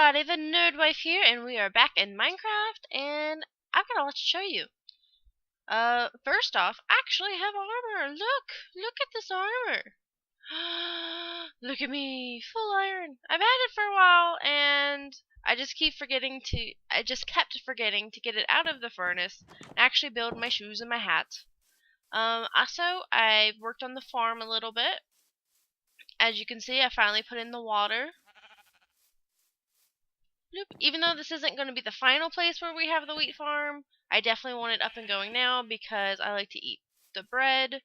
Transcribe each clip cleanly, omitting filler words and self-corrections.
everybody, the NerdWife here, and we are back in Minecraft, and I've got a lot to show you. First off, I actually have armor. Look at this armor. Look at me, full iron. I've had it for a while, and I just kept forgetting to get it out of the furnace and actually build my shoes and my hat. Also, I've worked on the farm a little bit. As you can see, I finally put in the water. Even though this isn't going to be the final place where we have the wheat farm, I definitely want it up and going now because I like to eat the bread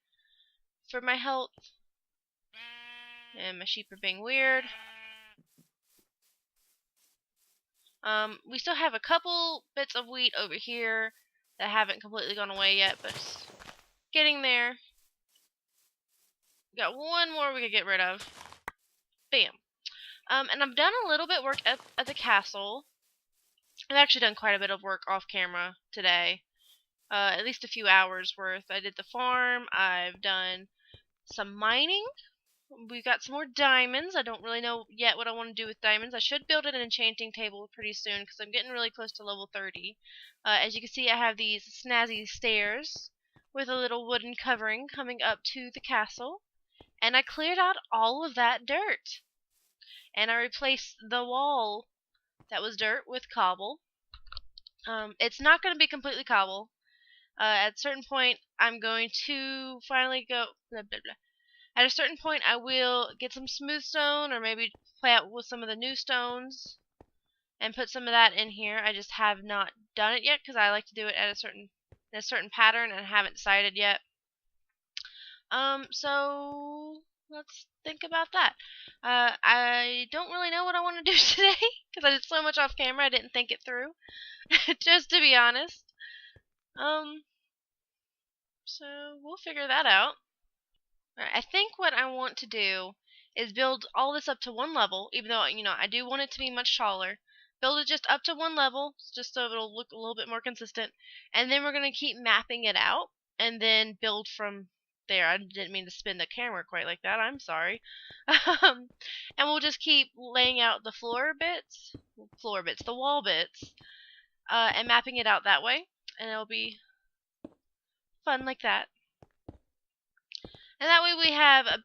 for my health. And my sheep are being weird. We still have a couple bits of wheat over here that haven't completely gone away yet, but it's getting there. Got one more we could get rid of. Bam. And I've done a little bit of work at the castle. I've actually done quite a bit of work off camera today. At least a few hours worth. I did the farm. I've done some mining. We've got some more diamonds. I don't really know yet what I want to do with diamonds. I should build an enchanting table pretty soon because I'm getting really close to level 30. As you can see, I have these snazzy stairs with a little wooden covering coming up to the castle. And I cleared out all of that dirt. And I replaced the wall that was dirt with cobble. It's not going to be completely cobble. At a certain point, I'm going to finally go blah, blah, blah. At a certain point, I will get some smooth stone or maybe play out with some of the new stones and put some of that in here. I just have not done it yet because I like to do it at a certain pattern and I haven't decided yet. So let's think about that. I don't really know what I want to do today because I did so much off camera I didn't think it through. Just to be honest. So we'll figure that out. Alright, I think what I want to do is build all this up to one level, even though, I do want it to be much taller. Build it just up to one level, just so it'll look a little bit more consistent. And then we're going to keep mapping it out, and then build from there. I didn't mean to spin the camera quite like that, I'm sorry. And we'll just keep laying out the the wall bits, and mapping it out that way. And it'll be fun like that. And that way we have a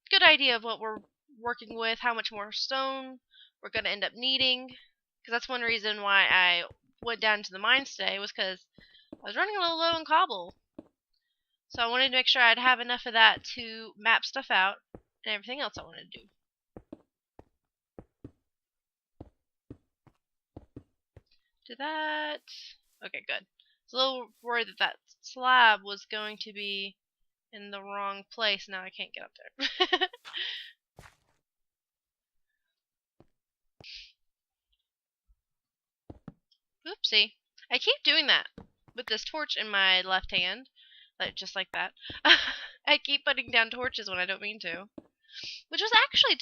good idea of what we're working with, how much more stone we're going to end up needing. Because that's one reason why I went down to the mines today, was because I was running a little low on cobble. So I wanted to make sure I'd have enough of that to map stuff out and everything else I wanted to do. Do that. Okay, good. I was a little worried that slab was going to be in the wrong place. Now I can't get up there. Oopsie. I keep doing that with this torch in my left hand. Just like that. I keep putting down torches when I don't mean to. Which was actually,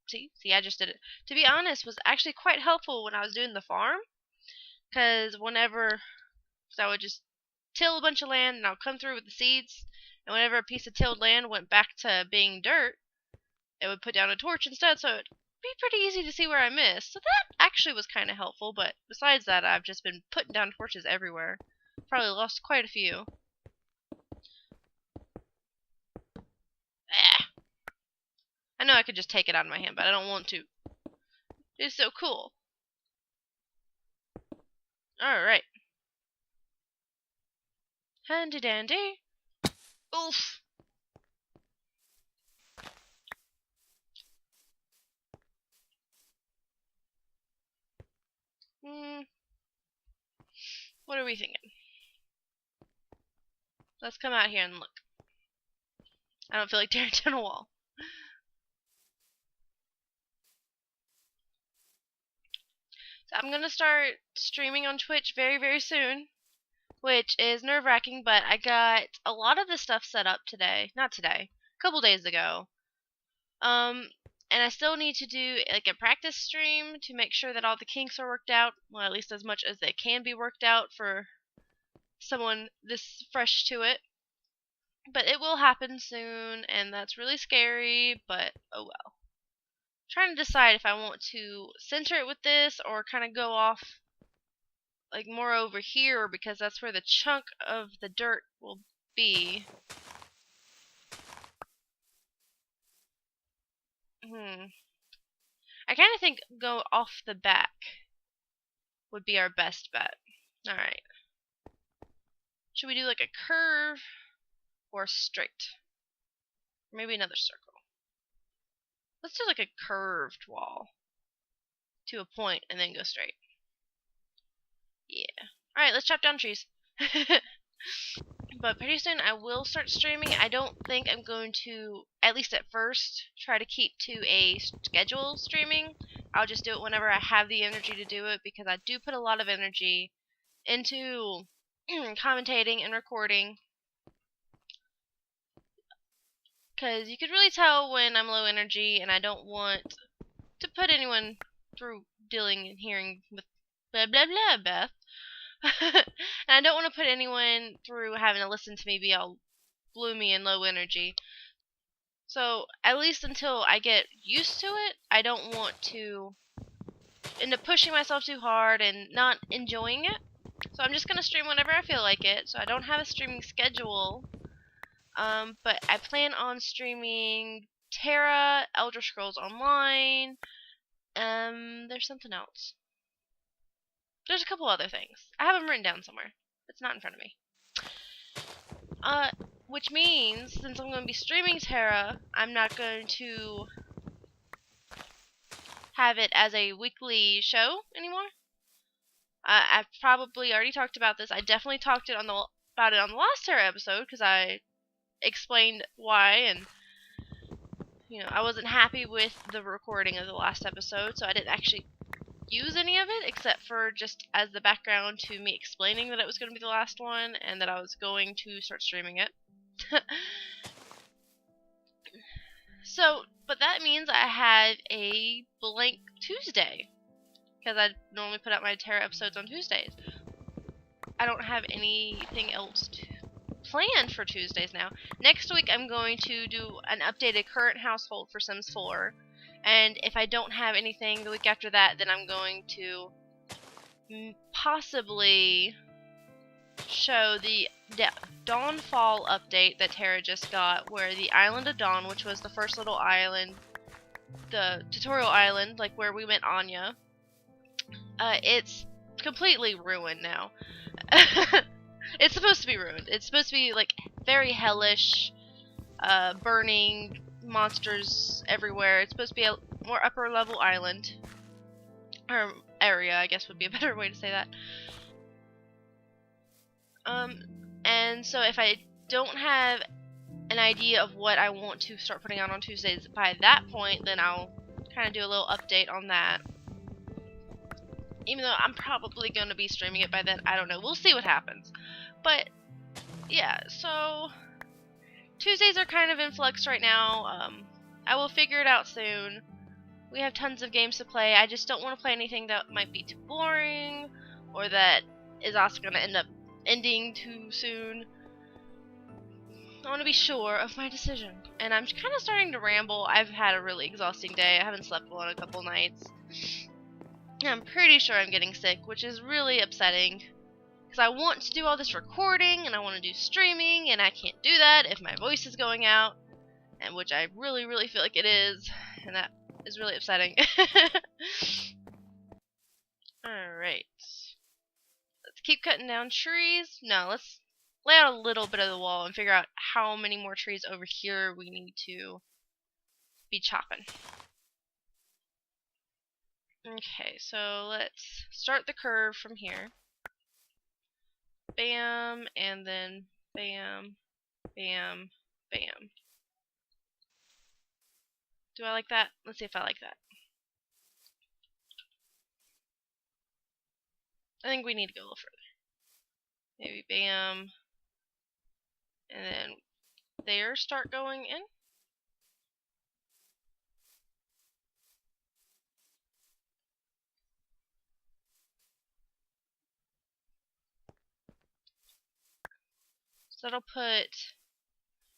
See, I just did it. To be honest, was actually quite helpful when I was doing the farm. Because I would just till a bunch of land and I'll come through with the seeds. And whenever a piece of tilled land went back to being dirt, it would put down a torch instead, so it'd be pretty easy to see where I missed. So that actually was kind of helpful, but besides that, I've just been putting down torches everywhere. Probably lost quite a few. I know I could just take it out of my hand, but I don't want to. It's so cool. Alright. Handy dandy. Oof. What are we thinking? Let's come out here and look. I don't feel like tearing down a wall. So I'm going to start streaming on Twitch very, very soon, which is nerve-wracking, but I got a lot of this stuff set up today. Not today. A couple days ago. And I still need to do like a practice stream to make sure that all the kinks are worked out. Well, at least as much as they can be worked out for someone this fresh to it. But it will happen soon, and that's really scary, but oh well. trying to decide if I want to center it with this or kind of go off like more over here because that's where the chunk of the dirt will be. I kind of think go off the back would be our best bet. Alright. Should we do like a curve or straight? Maybe another circle. Let's do like a curved wall to a point and then go straight. Yeah. Alright, let's chop down trees. But pretty soon I will start streaming. I don't think I'm going to, at least at first, try to keep to a schedule streaming. I'll just do it whenever I have the energy to do it because I do put a lot of energy into commentating and recording. Because you could really tell when I'm low energy and I don't want to put anyone through dealing and hearing with blah blah blah, Beth. And I don't want to put anyone through having to listen to me be all gloomy and low energy. So, at least until I get used to it, I don't want to end up pushing myself too hard and not enjoying it. So I'm just going to stream whenever I feel like it. So I don't have a streaming schedule. But I plan on streaming Terra, Elder Scrolls Online. There's something else. There's a couple other things. I have them written down somewhere. It's not in front of me. Which means, since I'm going to be streaming Terra, I'm not going to have it as a weekly show anymore. I've probably already talked about this. I definitely talked about it on the last Terra episode, because I explained why, and I wasn't happy with the recording of the last episode, so I didn't actually use any of it except for just as the background to me explaining that it was going to be the last one and that I was going to start streaming it. So, but that means I had a blank Tuesday because I normally put out my Terra episodes on Tuesdays. I don't have anything else planned for Tuesdays now. Next week I'm going to do an updated current household for Sims 4. And if I don't have anything the week after that, then I'm going to possibly show the Dawnfall update that Terra just got, where the Island of Dawn, which was the first little island, the tutorial island, like where we met Anya, it's completely ruined now. It's supposed to be ruined. It's supposed to be like very hellish, burning, monsters everywhere. It's supposed to be a more upper level island, or area, I guess would be a better way to say that. And so if I don't have an idea of what I want to start putting out on Tuesdays by that point, then I'll kind of do a little update on that. Even though I'm probably going to be streaming it by then, I don't know. We'll see what happens. But yeah, so Tuesdays are kind of in flux right now. I will figure it out soon. We have tons of games to play. I just don't want to play anything that might be too boring or that is also going to end up ending too soon. I want to be sure of my decision. And I'm kind of starting to ramble. I've had a really exhausting day. I haven't slept well in a couple nights. And I'm pretty sure I'm getting sick, which is really upsetting. Because I want to do all this recording, and I want to do streaming, and I can't do that if my voice is going out. And which I really, really feel like it is. And that is really upsetting. Alright. Let's keep cutting down trees. No, let's lay out a little bit of the wall and figure out how many more trees over here we need to be chopping. Okay, so let's start the curve from here. Bam, and then bam, bam, bam. Do I like that? Let's see if I like that. I think we need to go a little further. Maybe bam, and then there start going in. So that'll put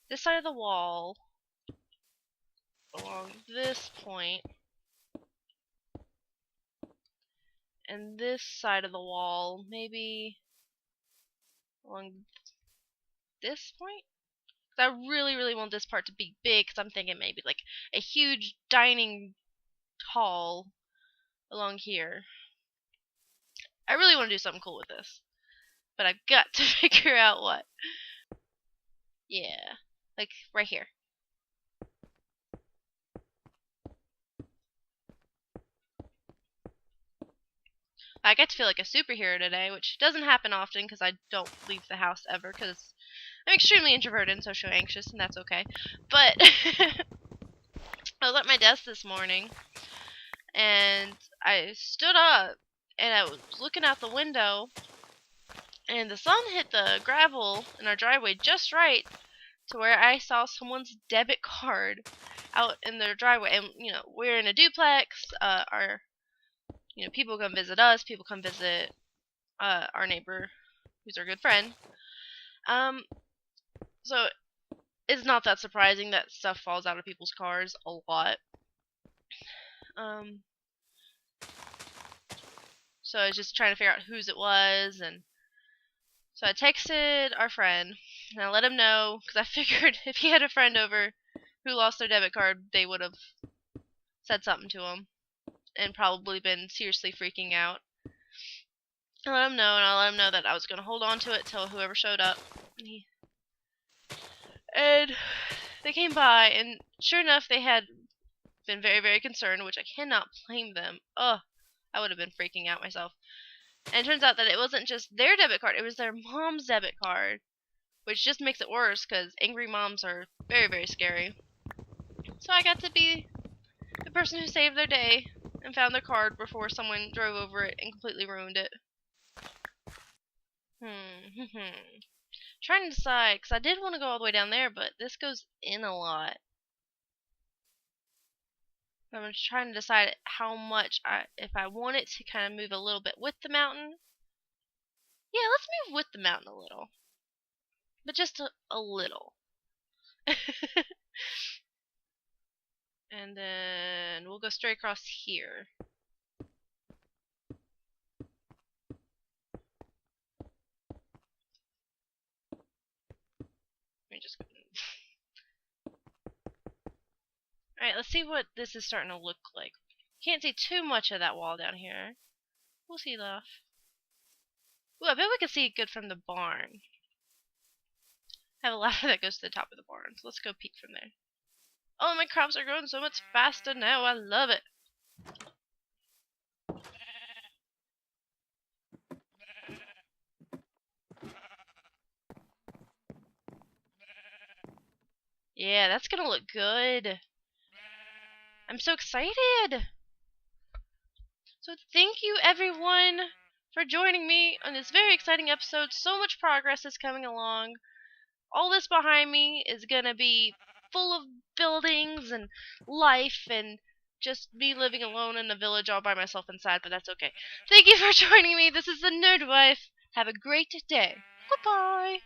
this side of the wall along this point. and this side of the wall, maybe along this point. I really, really want this part to be big, because I'm thinking maybe like a huge dining hall along here. I really want to do something cool with this, but I've got to figure out what. Yeah, like right here. I get to feel like a superhero today, which doesn't happen often because I don't leave the house ever because I'm extremely introverted and social anxious, and that's okay. But I was at my desk this morning, and I stood up, and I was looking out the window, and the sun hit the gravel in our driveway just right to where I saw someone's debit card out in their driveway. And, you know, we're in a duplex. People come visit us. People come visit our neighbor, who's our good friend. So it's not that surprising that stuff falls out of people's cars a lot. So I was just trying to figure out whose it was, and so I texted our friend, and I let him know, because I figured if he had a friend over who lost their debit card, they would have said something to him, and probably been seriously freaking out. I let him know, and I let him know that I was going to hold on to it till whoever showed up. And they came by, and sure enough, they had been very, very concerned, which I cannot blame them. Ugh, I would have been freaking out myself. And it turns out that it wasn't just their debit card, it was their mom's debit card, which just makes it worse because angry moms are very, very scary. So I got to be the person who saved their day and found their card before someone drove over it and completely ruined it. Trying to decide, because I did want to go all the way down there, but this goes in a lot. I'm trying to decide how much, if I want it to kind of move a little bit with the mountain. Yeah, let's move with the mountain a little. But just a little. And then we'll go straight across here. Let me just go. Alright, let's see what this is starting to look like. Can't see too much of that wall down here. We'll see though. Ooh, I bet we can see it good from the barn. I have a ladder that goes to the top of the barn, so let's go peek from there. Oh, my crops are growing so much faster now. I love it. Yeah, that's gonna look good. I'm so excited. So thank you everyone for joining me on this very exciting episode. So much progress is coming along. All this behind me is gonna be full of buildings and life and just me living alone in a village all by myself inside, but that's okay. Thank you for joining me. This is the Nerd Wife. Have a great day. Goodbye.